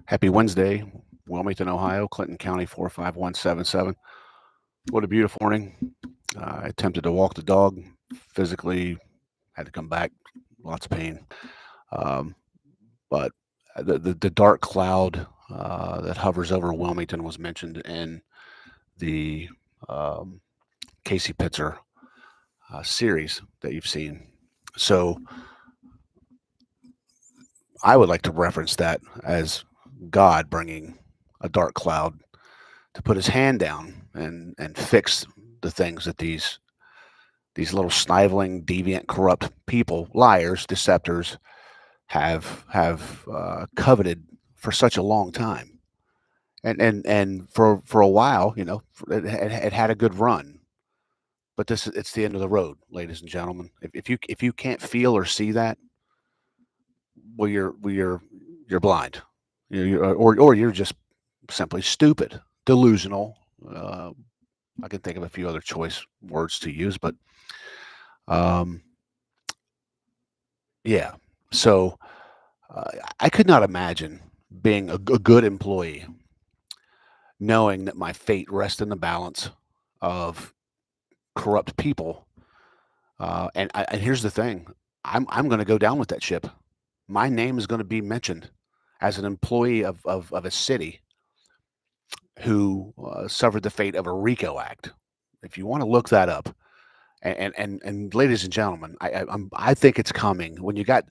Happy Wednesday, Wilmington, Ohio, Clinton County 45177. What a beautiful morning. I attempted to walk the dog, physically had to come back, lots of pain. Um, but the dark cloud that hovers over Wilmington was mentioned in the um, Casey Pitzer series that you've seen. So I would like to reference that as God bringing a dark cloud to put his hand down and fix the things that these little sniveling, deviant, corrupt people, liars, deceptors, have coveted for such a long time, and for a while, it had a good run. But it's the end of the road, ladies and gentlemen. If you can't feel or see that, well, you're blind, or you're just simply stupid, delusional. Uh, I can think of a few other choice words to use, but um, yeah. So I could not imagine being a good employee, knowing that my fate rests in the balance of corrupt people. And here's the thing: I'm going to go down with that ship. My name is going to be mentioned as an employee of a city who suffered the fate of a RICO Act. If you want to look that up, and ladies and gentlemen, I think it's coming. When you got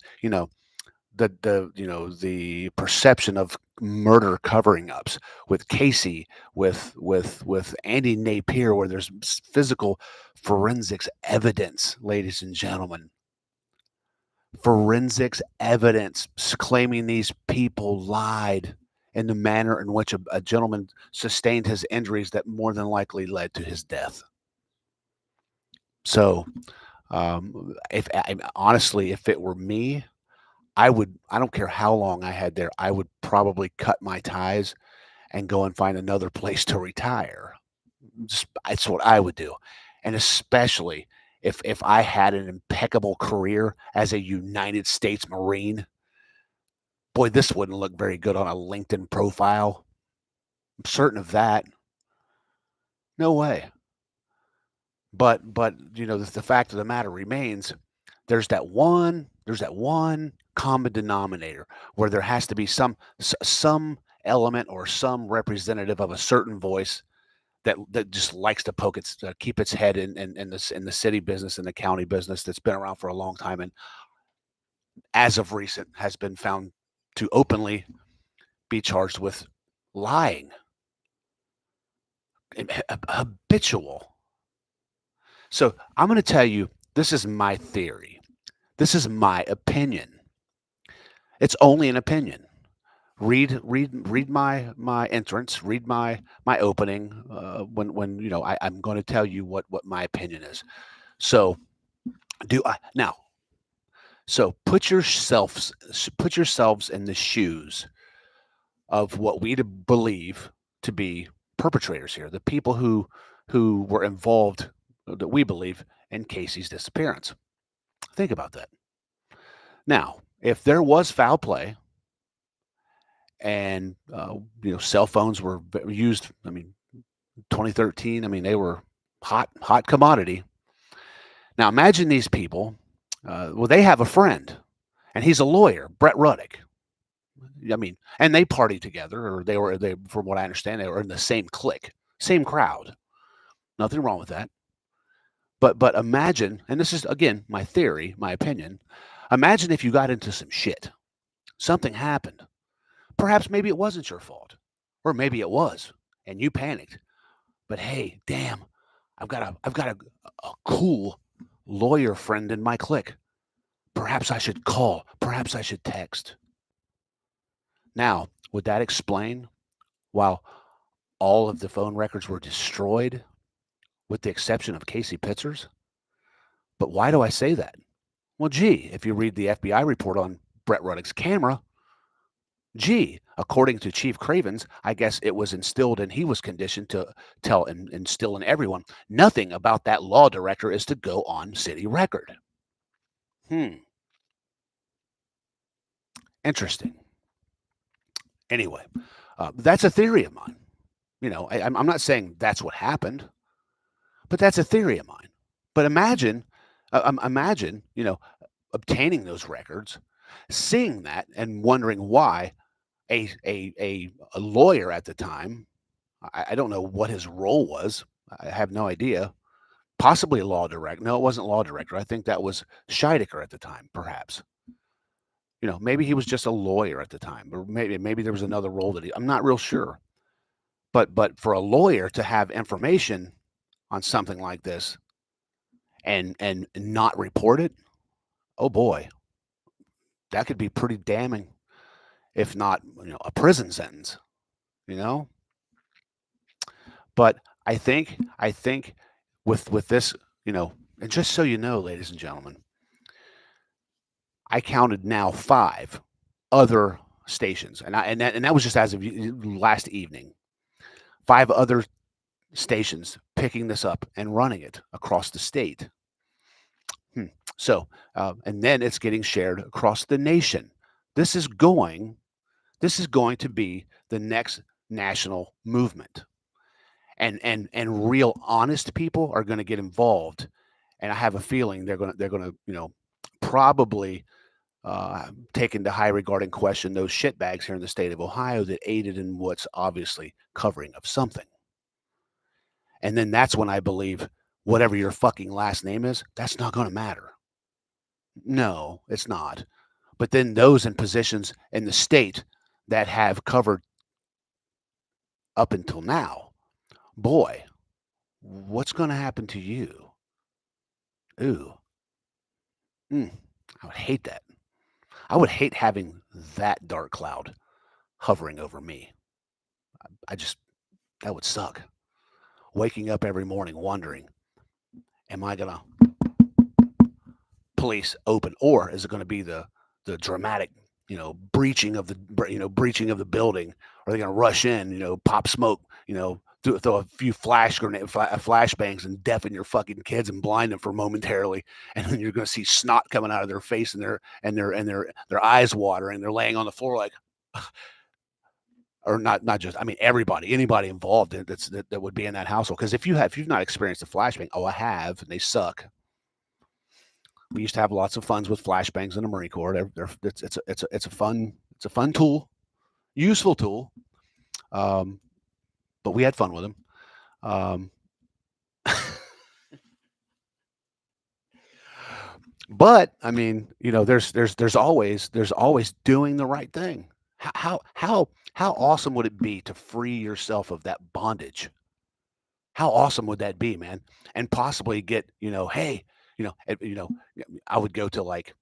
the perception of murder covering ups with Casey, with Andy Napier, where there's physical forensics evidence, ladies and gentlemen, forensics evidence claiming these people lied in the manner in which a gentleman sustained his injuries that more than likely led to his death. So, if honestly, if it were me, I don't care how long I had there, I would probably cut my ties and go and find another place to retire. That's what I would do. And especially if I had an impeccable career as a United States Marine, boy, this wouldn't look very good on a LinkedIn profile. I'm certain of that. No way. But the fact of the matter remains, there's that one common denominator where there has to be some element or some representative of a certain voice that just likes to keep its head in the city business and the county business that's been around for a long time, and as of recent has been found to openly be charged with lying, habitual. So I'm going to tell you, this is my theory. This is my opinion. It's only an opinion. Read my entrance. Read my opening. When I'm going to tell you what my opinion is. So do I now? So put yourselves in the shoes of what we believe to be perpetrators here, the people who were involved, that we believe, in Casey's disappearance. Think about that. Now, if there was foul play and cell phones were used, 2013, they were hot commodity. Now imagine these people. Well, they have a friend, and he's a lawyer, Brett Ruddick. And they partied together, or they from what I understand, they were in the same clique, same crowd. Nothing wrong with that. But imagine, and this is again my theory, my opinion. Imagine if you got into some shit, something happened. Perhaps maybe it wasn't your fault, or maybe it was, and you panicked. But hey, damn, I've got a cool lawyer friend in my clique. Perhaps I should call. Perhaps I should text. Now, would that explain why all of the phone records were destroyed, with the exception of Casey Pitzer's? But why do I say that? Well, gee, if you read the FBI report on Brett Ruddick's camera, according to Chief Cravens, I guess it was instilled and he was conditioned to tell and instill in everyone, nothing about that law director is to go on city record. Interesting. Anyway, that's a theory of mine. I'm not saying that's what happened, but that's a theory of mine. But imagine, obtaining those records, seeing that, and wondering why a lawyer at the time. I don't know what his role was. I have no idea. Possibly a law director. No, it wasn't law director. I think that was Scheidecker at the time, perhaps. Maybe he was just a lawyer at the time, or maybe there was another role that I'm not real sure. But for a lawyer to have information on something like this and not report it, oh boy, that could be pretty damning, if not, a prison sentence, you know? But I think with this, and just so you know, ladies and gentlemen, I counted now 5 other stations, and that was just as of last evening. 5 other stations picking this up and running it across the state. So, and then it's getting shared across the nation. This is going to be the next national movement, and real honest people are going to get involved, and I have a feeling they're going to probably take into high regard and question those shitbags here in the state of Ohio that aided in what's obviously covering of something. And then that's when I believe whatever your fucking last name is, that's not going to matter. No, it's not. But then those in positions in the state that have covered up until now, boy, what's going to happen to you? Ooh, I would hate that. I would hate having that dark cloud hovering over me. That would suck. Waking up every morning wondering, am I going to police open, or is it going to be the dramatic, breaching of the building? Are they going to rush in, pop smoke, throw a few flashbangs and deafen your fucking kids and blind them for momentarily, and then you're going to see snot coming out of their face and their eyes watering. They're laying on the floor like, or not just. I mean, anybody involved that would be in that household. Because if you've not experienced a flashbang, I have, and they suck. We used to have lots of funs with flashbangs in the Marine Corps. It's a fun tool, useful tool, but we had fun with them. But I mean, there's always doing the right thing. How awesome would it be to free yourself of that bondage? How awesome would that be, man? And possibly get, hey, I would go to, like,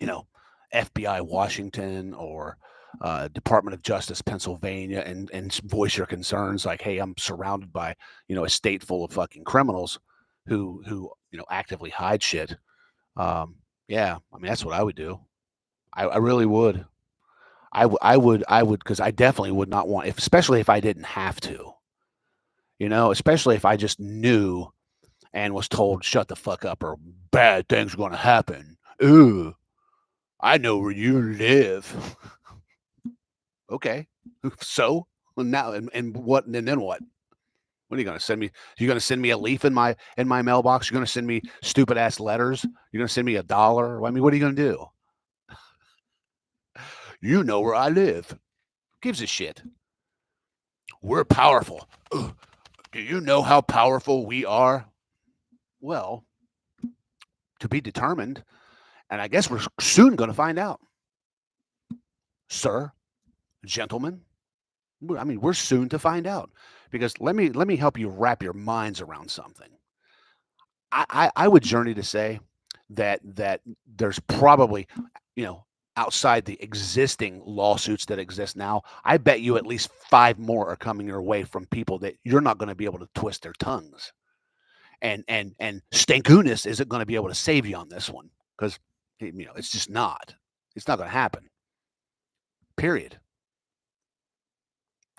FBI Washington, or Department of Justice Pennsylvania, and voice your concerns, like, hey, I'm surrounded by, a state full of fucking criminals who actively hide shit. Yeah, I mean, that's what I would do. I really would. I would, because I definitely would not want, especially if I didn't have to, especially if I just knew and was told, shut the fuck up, or bad things are going to happen. Ooh, I know where you live. Okay. So now, and what, and then what? What are you going to send me? You're going to send me a leaf in my mailbox? You're going to send me stupid ass letters? You're going to send me $1? I mean, what are you going to do? You know where I live. Who gives a shit? We're powerful. Ugh. Do you know how powerful we are? Well, to be determined, and I guess we're soon going to find out. Sir, gentlemen, I mean, we're soon to find out, because let me help you wrap your minds around something. I would journey to say that there's probably, outside the existing lawsuits that exist now, I bet you at least 5 more are coming your way from people that you're not going to be able to twist their tongues. And Stankunis isn't going to be able to save you on this one, because it's just not. It's not going to happen. Period.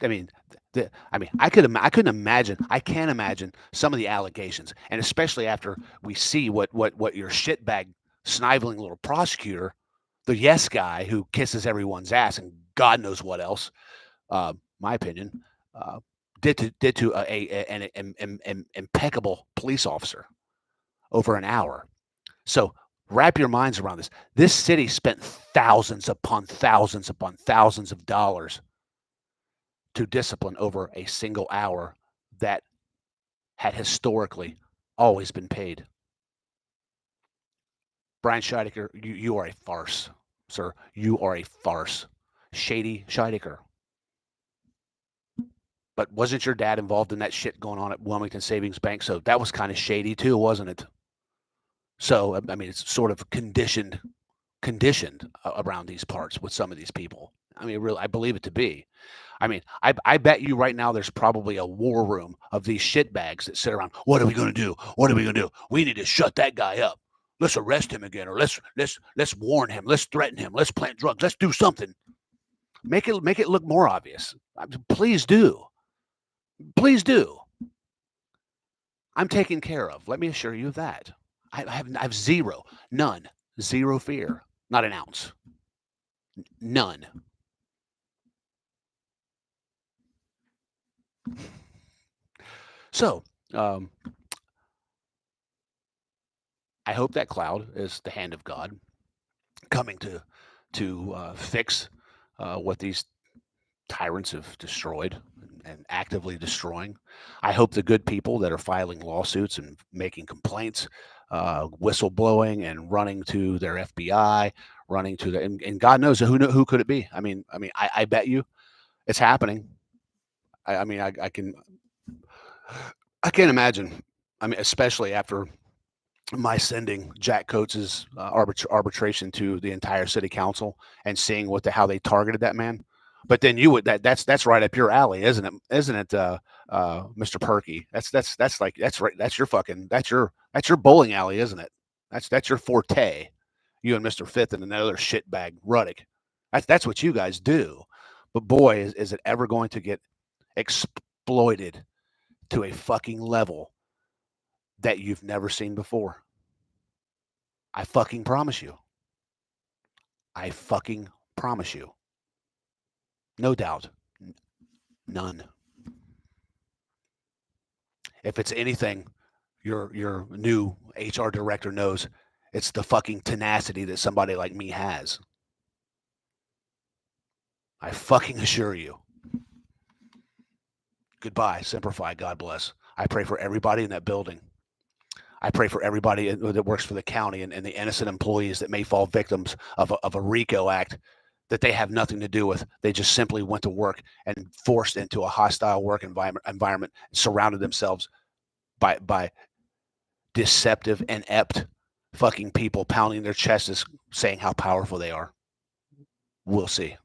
I mean, I couldn't imagine. I can't imagine some of the allegations, and especially after we see what your shitbag sniveling little prosecutor, the yes guy who kisses everyone's ass and God knows what else. My opinion, did to an impeccable police officer over an hour. So wrap your minds around this. This city spent thousands upon thousands upon thousands of dollars to discipline over a single hour that had historically always been paid. Brian Scheidecker, you are a farce, sir. You are a farce. Shady Scheidecker. But wasn't your dad involved in that shit going on at Wilmington Savings Bank? So that was kind of shady too, wasn't it? So I mean, it's sort of conditioned around these parts with some of these people. I mean, really, I believe it to be. I mean, I bet you right now there's probably a war room of these shitbags that sit around. What are we going to do? What are we going to do? We need to shut that guy up. Let's arrest him again, or let's warn him. Let's threaten him. Let's plant drugs. Let's do something. Make it look more obvious. Please do. Please do. I'm taken care of. Let me assure you of that. I have zero, none, zero fear, not an ounce, none. So, I hope that cloud is the hand of God coming to fix what these tyrants have destroyed and actively destroying. I hope the good people that are filing lawsuits and making complaints, whistleblowing and running to their FBI, running to the and God knows who could it be? I bet you it's happening. I can't imagine. I mean, especially after my sending Jack Coates's arbitration to the entire city council and seeing how they targeted that man. But then you would that's right up your alley, isn't it? Isn't it, Mr. Perky? That's like that's your bowling alley, isn't it? That's your forte. You and Mr. Fifth and another shitbag Ruddick. That's what you guys do. But boy, is it ever going to get exploited to a fucking level that you've never seen before. I fucking promise you. I fucking promise you. No doubt. None. If it's anything, your new HR director knows it's the fucking tenacity that somebody like me has. I fucking assure you. Goodbye. Semper Fi. God bless. I pray for everybody in that building. I pray for everybody that works for the county and the innocent employees that may fall victims of a RICO act that they have nothing to do with. They just simply went to work and forced into a hostile work environment, surrounded themselves by deceptive, inept fucking people pounding their chests saying how powerful they are. We'll see.